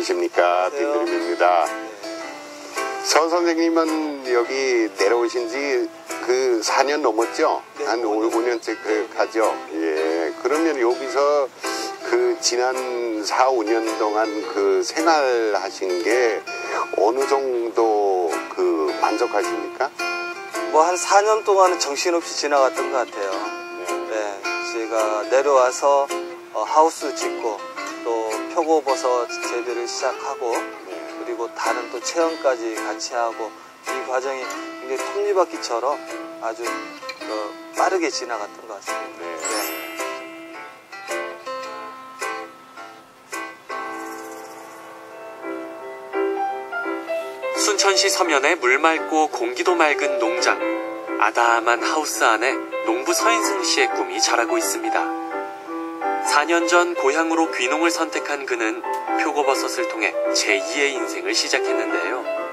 안녕하십니까. 丁드림입니다. 서 선생님은 여기 내려오신 지 그 4년 넘었죠? 네, 한 5년째 가죠? 예. 그러면 여기서 그 지난 4, 5년 동안 그 생활하신 게 어느 정도 그 만족하십니까? 뭐 한 4년 동안은 정신없이 지나갔던 것 같아요. 네. 제가 내려와서 하우스 짓고 또 표고버섯 재배를 시작하고 그리고 다른 또 체험까지 같이 하고 이 과정이 굉장히 톱니바퀴처럼 아주 빠르게 지나갔던 것 같습니다. 네. 순천시 서면의 물 맑고 공기도 맑은 농장. 아담한 하우스 안에 농부 서인승 씨의 꿈이 자라고 있습니다. 4년 전 고향으로 귀농을 선택한 그는 표고버섯을 통해 제2의 인생을 시작했는데요.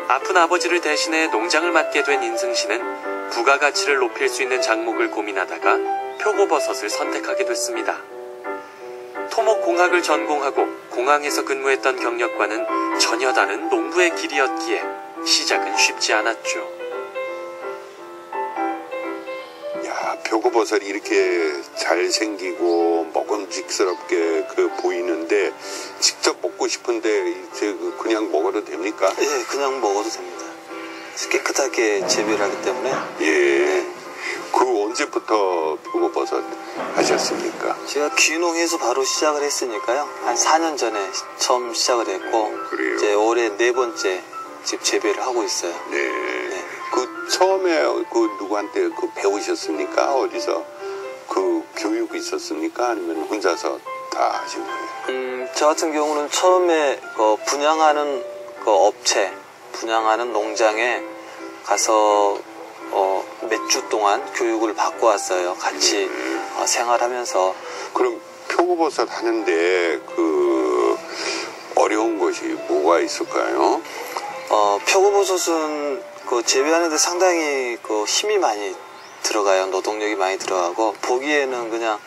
아픈 아버지를 대신해 농장을 맡게 된 인승 씨는 부가가치를 높일 수 있는 작목을 고민하다가 표고버섯을 선택하게 됐습니다. 토목공학을 전공하고 공항에서 근무했던 경력과는 전혀 다른 농부의 길이었기에 시작은 쉽지 않았죠. 야, 표고버섯이 이렇게 잘생기고 먹음직스럽게 보이는데 직접 먹고 싶은데 이제 그냥 먹어도 됩니까? 예, 그냥 먹어도 됩니다. 깨끗하게 재배를 하기 때문에. 예. 네. 그 언제부터 표고버섯 하셨습니까? 제가 귀농해서 바로 시작을 했으니까요. 한 4년 전에 처음 시작을 했고 그래요? 이제 올해 4번째 집 재배를 하고 있어요. 네. 네. 그 처음에 누구한테 배우셨습니까? 어디서 교육이 있었습니까? 아니면 혼자서 다 하신 거예요? 저 같은 경우는 처음에 분양하는 업체, 분양하는 농장에 가서 몇 주 동안 교육을 받고 왔어요. 같이 생활하면서. 그럼 표고버섯 하는데 어려운 것이 뭐가 있을까요? 표고버섯은 재배하는데 상당히 힘이 많이 들어가요. 노동력이 많이 들어가고 보기에는 그냥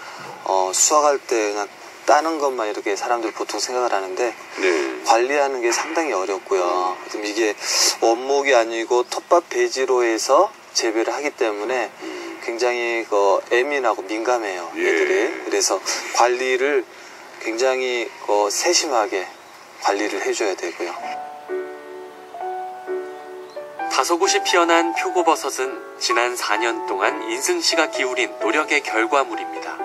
수확할 때 그냥 따는 것만 이렇게 사람들 보통 생각을 하는데 네. 관리하는 게 상당히 어렵고요. 이게 원목이 아니고 톱밥 배지로 해서 재배를 하기 때문에 굉장히 예민하고 민감해요. 얘들이. 그래서 관리를 굉장히 세심하게 관리를 해줘야 되고요. 다소곳이 피어난 표고버섯은 지난 4년 동안 인승 씨가 기울인 노력의 결과물입니다.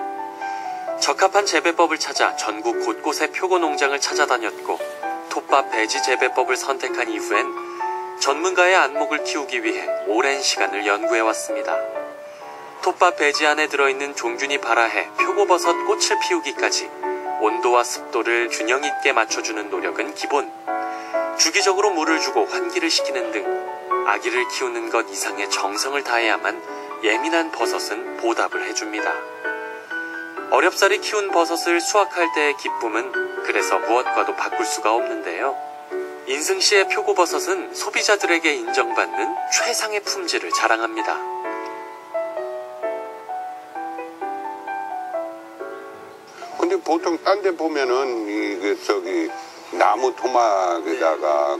적합한 재배법을 찾아 전국 곳곳의 표고 농장을 찾아다녔고 톱밥 배지 재배법을 선택한 이후엔 전문가의 안목을 키우기 위해 오랜 시간을 연구해왔습니다. 톱밥 배지 안에 들어있는 종균이 발화해 표고버섯 꽃을 피우기까지 온도와 습도를 균형 있게 맞춰주는 노력은 기본. 주기적으로 물을 주고 환기를 시키는 등 아기를 키우는 것 이상의 정성을 다해야만 예민한 버섯은 보답을 해줍니다. 어렵사리 키운 버섯을 수확할 때의 기쁨은 그래서 무엇과도 바꿀 수가 없는데요. 인승 씨의 표고버섯은 소비자들에게 인정받는 최상의 품질을 자랑합니다. 근데 보통 딴 데 보면은 나무 토막에다가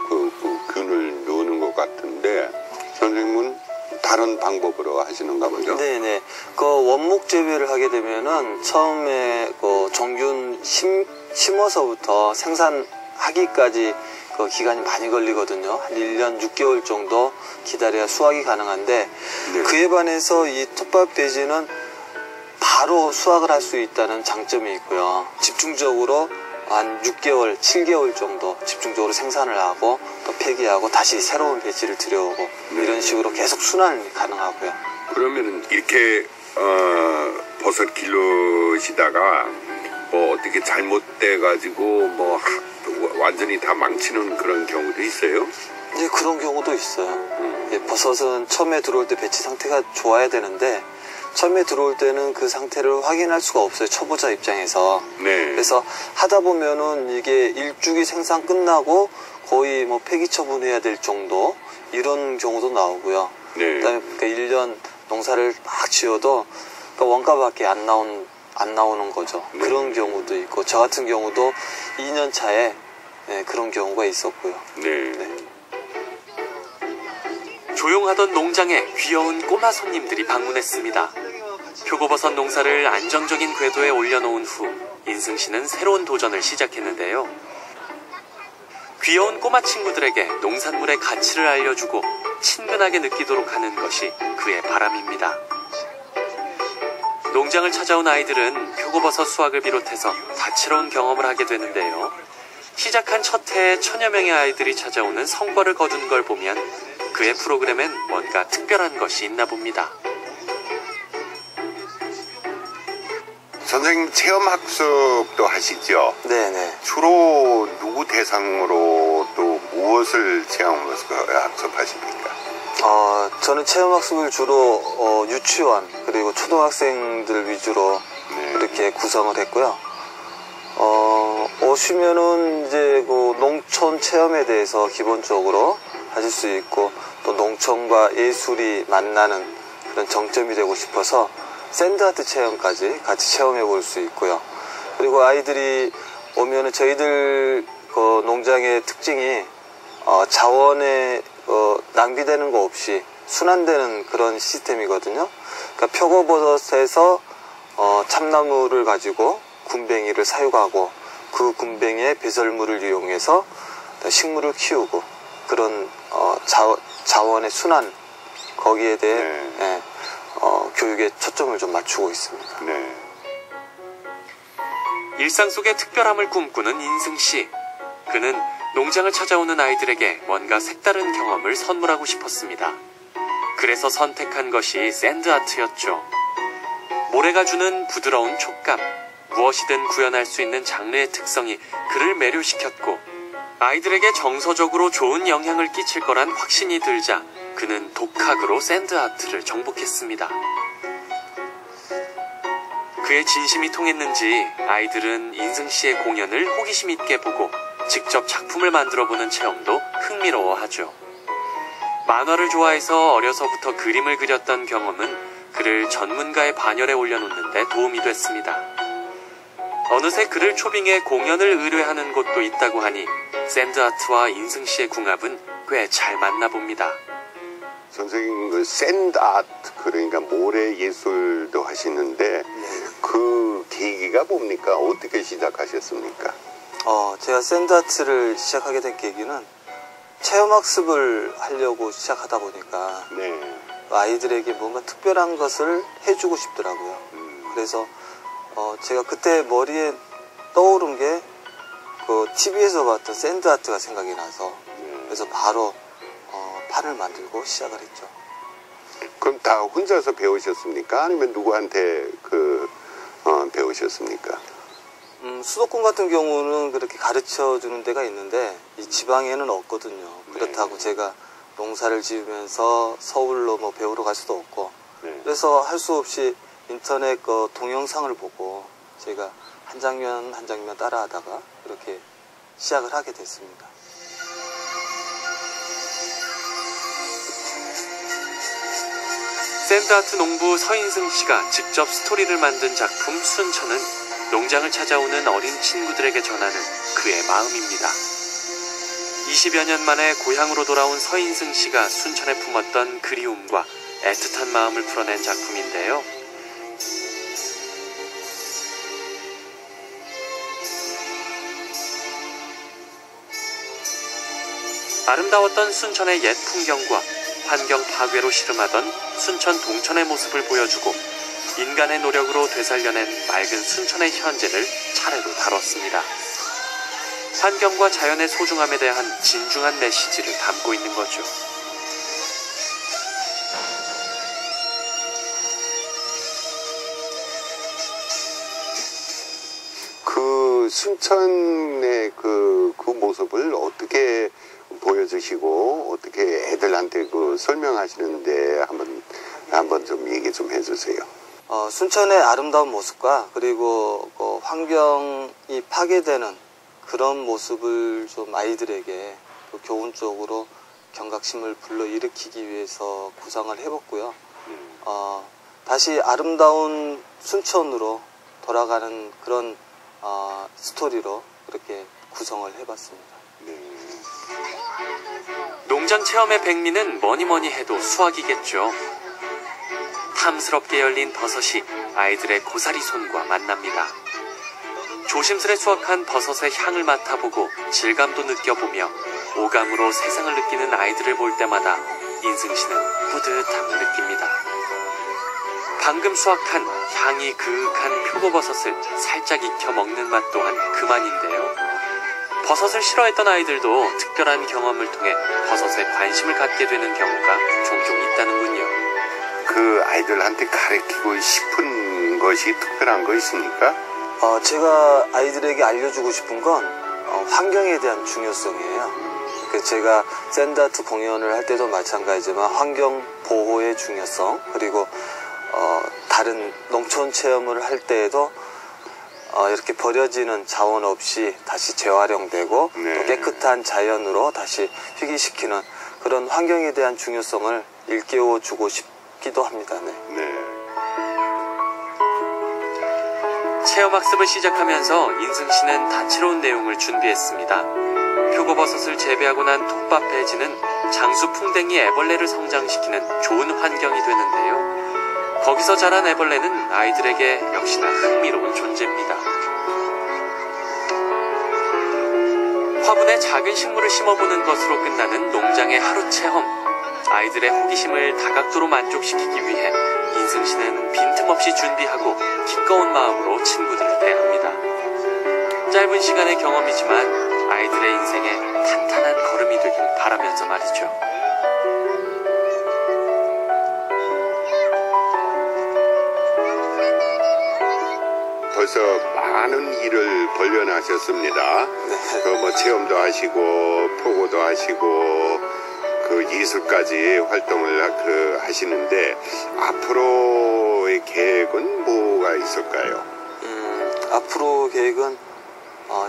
균을 넣는 것 같은데 선생님은 다른 방법으로 하시는가 보죠? 네네. 원목 재배를 하게 되면은 처음에 종균 심어서부터 생산하기까지 기간이 많이 걸리거든요. 한 1년 6개월 정도 기다려야 수확이 가능한데 네. 그에 반해서 이 톱밥 배지는 바로 수확을 할 수 있다는 장점이 있고요. 집중적으로 한 6개월, 7개월 정도 집중적으로 생산을 하고 또 폐기하고 다시 새로운 배지를 들여오고 이런 식으로 계속 순환이 가능하고요. 그러면은 이렇게 버섯 길러시다가 어떻게 잘못돼 가지고 완전히 다 망치는 그런 경우도 있어요? 이제 그런 경우도 있어요. 버섯은 처음에 들어올 때 배치 상태가 좋아야 되는데 처음에 들어올 때는 그 상태를 확인할 수가 없어요. 초보자 입장에서. 네. 그래서 하다 보면은 이게 일주기 생산 끝나고 거의 폐기 처분해야 될 정도 이런 경우도 나오고요. 네. 그다음에 1년 농사를 막 지어도 원가밖에 안 나오는 거죠. 네. 그런 경우도 있고 저 같은 경우도 2년 차에 네, 그런 경우가 있었고요. 네. 조용하던 농장에 귀여운 꼬마 손님들이 방문했습니다. 표고버섯 농사를 안정적인 궤도에 올려놓은 후 인승 씨는 새로운 도전을 시작했는데요. 귀여운 꼬마 친구들에게 농산물의 가치를 알려주고 친근하게 느끼도록 하는 것이 그의 바람입니다. 농장을 찾아온 아이들은 표고버섯 수확을 비롯해서 다채로운 경험을 하게 되는데요. 시작한 첫 해에 1000여 명의 아이들이 찾아오는 성과를 거둔 걸 보면 그의 프로그램엔 뭔가 특별한 것이 있나 봅니다. 선생님 체험학습도 하시죠? 네네. 주로 누구 대상으로 또 무엇을 체험학습하십니까? 저는 체험학습을 주로 유치원 그리고 초등학생들 위주로 네. 이렇게 구성을 했고요. 오시면은 이제 그 농촌 체험에 대해서 기본적으로 하실 수 있고 또 농촌과 예술이 만나는 그런 정점이 되고 싶어서 샌드아트 체험까지 같이 체험해 볼 수 있고요. 그리고 아이들이 오면은 저희들 그 농장의 특징이 자원에 낭비되는 거 없이 순환되는 그런 시스템이거든요. 그러니까 표고버섯에서 참나무를 가지고 군뱅이를 사육하고 그 군뱅이의 배설물을 이용해서 식물을 키우고 그런 자원의 순환 거기에 대해 네. 교육에 초점을 좀 맞추고 있습니다. 네. 일상 속의 특별함을 꿈꾸는 인승 씨. 그는 농장을 찾아오는 아이들에게 뭔가 색다른 경험을 선물하고 싶었습니다. 그래서 선택한 것이 샌드아트였죠. 모래가 주는 부드러운 촉감, 무엇이든 구현할 수 있는 장르의 특성이 그를 매료시켰고 아이들에게 정서적으로 좋은 영향을 끼칠 거란 확신이 들자 그는 독학으로 샌드아트를 정복했습니다. 그의 진심이 통했는지 아이들은 인승 씨의 공연을 호기심 있게 보고 직접 작품을 만들어보는 체험도 흥미로워하죠. 만화를 좋아해서 어려서부터 그림을 그렸던 경험은 그를 전문가의 반열에 올려놓는 데 도움이 됐습니다. 어느새 그를 초빙해 공연을 의뢰하는 곳도 있다고 하니 샌드아트와 인승 씨의 궁합은 꽤 잘 맞나 봅니다. 선생님 그 샌드아트 그러니까 모래 예술도 하시는데 그 계기가 뭡니까? 어떻게 시작하셨습니까? 제가 샌드아트를 시작하게 된 계기는 체험학습을 하려고 시작하다 보니까 네. 아이들에게 뭔가 특별한 것을 해주고 싶더라고요. 그래서 제가 그때 머리에 떠오른 게 그 TV에서 봤던 샌드아트가 생각이 나서 그래서 바로 판을 만들고 시작을 했죠. 그럼 다 혼자서 배우셨습니까? 아니면 누구한테 배우셨습니까? 수도권 같은 경우는 그렇게 가르쳐 주는 데가 있는데 이 지방에는 없거든요. 그렇다고 제가 농사를 지으면서 서울로 뭐 배우러 갈 수도 없고 그래서 할 수 없이 인터넷 그 동영상을 보고 제가 한 장면 한 장면 따라하다가 이렇게 시작을 하게 됐습니다. 샌드아트 농부 서인승 씨가 직접 스토리를 만든 작품 순천은 농장을 찾아오는 어린 친구들에게 전하는 그의 마음입니다. 20여 년 만에 고향으로 돌아온 서인승 씨가 순천에 품었던 그리움과 애틋한 마음을 풀어낸 작품인데요. 아름다웠던 순천의 옛 풍경과 환경 파괴로 씨름하던 순천 동천의 모습을 보여주고 인간의 노력으로 되살려낸 맑은 순천의 현재를 차례로 다뤘습니다. 환경과 자연의 소중함에 대한 진중한 메시지를 담고 있는 거죠. 그 순천의 그 모습을 어떻게 보여주시고 어떻게 애들한테 설명하시는데 한번 좀 얘기 좀 해주세요. 순천의 아름다운 모습과 그리고 환경이 파괴되는 그런 모습을 좀 아이들에게 교훈적으로 경각심을 불러일으키기 위해서 구상을 해봤고요. 다시 아름다운 순천으로 돌아가는 그런 스토리로 그렇게 구성을 해봤습니다. 농장 체험의 백미는 뭐니뭐니 해도 수확이겠죠. 탐스럽게 열린 버섯이 아이들의 고사리 손과 만납니다. 조심스레 수확한 버섯의 향을 맡아보고 질감도 느껴보며 오감으로 세상을 느끼는 아이들을 볼 때마다 인승 씨는 뿌듯함을 느낍니다. 방금 수확한 향이 그윽한 표고버섯을 살짝 익혀 먹는 맛 또한 그만인데요. 버섯을 싫어했던 아이들도 특별한 경험을 통해 버섯에 관심을 갖게 되는 경우가 종종 있다는군요. 그 아이들한테 가르치고 싶은 것이 특별한 거 있습니까? 제가 아이들에게 알려주고 싶은 건 환경에 대한 중요성이에요. 제가 샌드아트 공연을 할 때도 마찬가지지만 환경 보호의 중요성, 그리고 다른 농촌 체험을 할 때에도 이렇게 버려지는 자원 없이 다시 재활용되고 네. 또 깨끗한 자연으로 다시 회귀시키는 그런 환경에 대한 중요성을 일깨워주고 싶기도 합니다. 네. 체험학습을 시작하면서 인승 씨는 다채로운 내용을 준비했습니다. 표고버섯을 재배하고 난 톱밥 배지는 장수 풍뎅이 애벌레를 성장시키는 좋은 환경이 되는데요. 거기서 자란 애벌레는 아이들에게 역시나 흥미로운 존재입니다. 화분에 작은 식물을 심어보는 것으로 끝나는 농장의 하루 체험. 아이들의 호기심을 다각도로 만족시키기 위해 인승 씨는 빈틈없이 준비하고 기꺼운 마음으로 친구들을 대합니다. 짧은 시간의 경험이지만 아이들의 인생에 탄탄한 걸음이 되길 바라면서 말이죠. 벌써 많은 일을 벌려나셨습니다. 뭐 체험도 하시고 표고도 하시고 그 이술까지 활동을 하시는데 앞으로의 계획은 뭐가 있을까요? 앞으로 계획은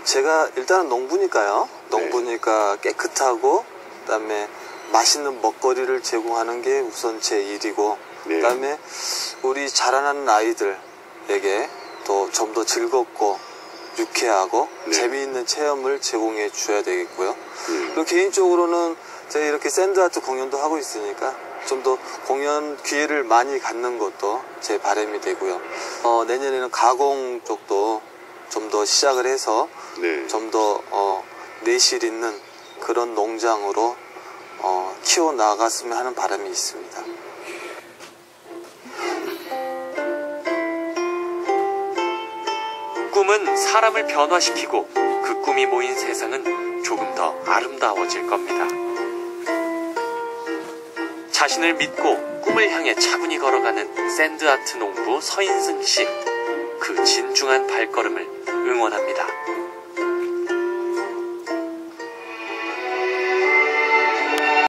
제가 일단은 농부니까요. 농부니까 깨끗하고 그다음에 맛있는 먹거리를 제공하는 게 우선 제 일이고 그다음에 우리 자라나는 아이들에게 또 좀 더 즐겁고 유쾌하고 재미있는 체험을 제공해 줘야 되겠고요. 그리고 개인적으로는 제가 이렇게 샌드아트 공연도 하고 있으니까 좀 더 공연 기회를 많이 갖는 것도 제 바람이 되고요. 내년에는 가공 쪽도 좀 더 시작을 해서 좀 더 내실 있는 그런 농장으로 키워 나갔으면 하는 바람이 있습니다. 꿈은 사람을 변화시키고 그 꿈이 모인 세상은 조금 더 아름다워질 겁니다. 자신을 믿고 꿈을 향해 차분히 걸어가는 샌드아트 농부 서인승 씨. 그 진중한 발걸음을 응원합니다.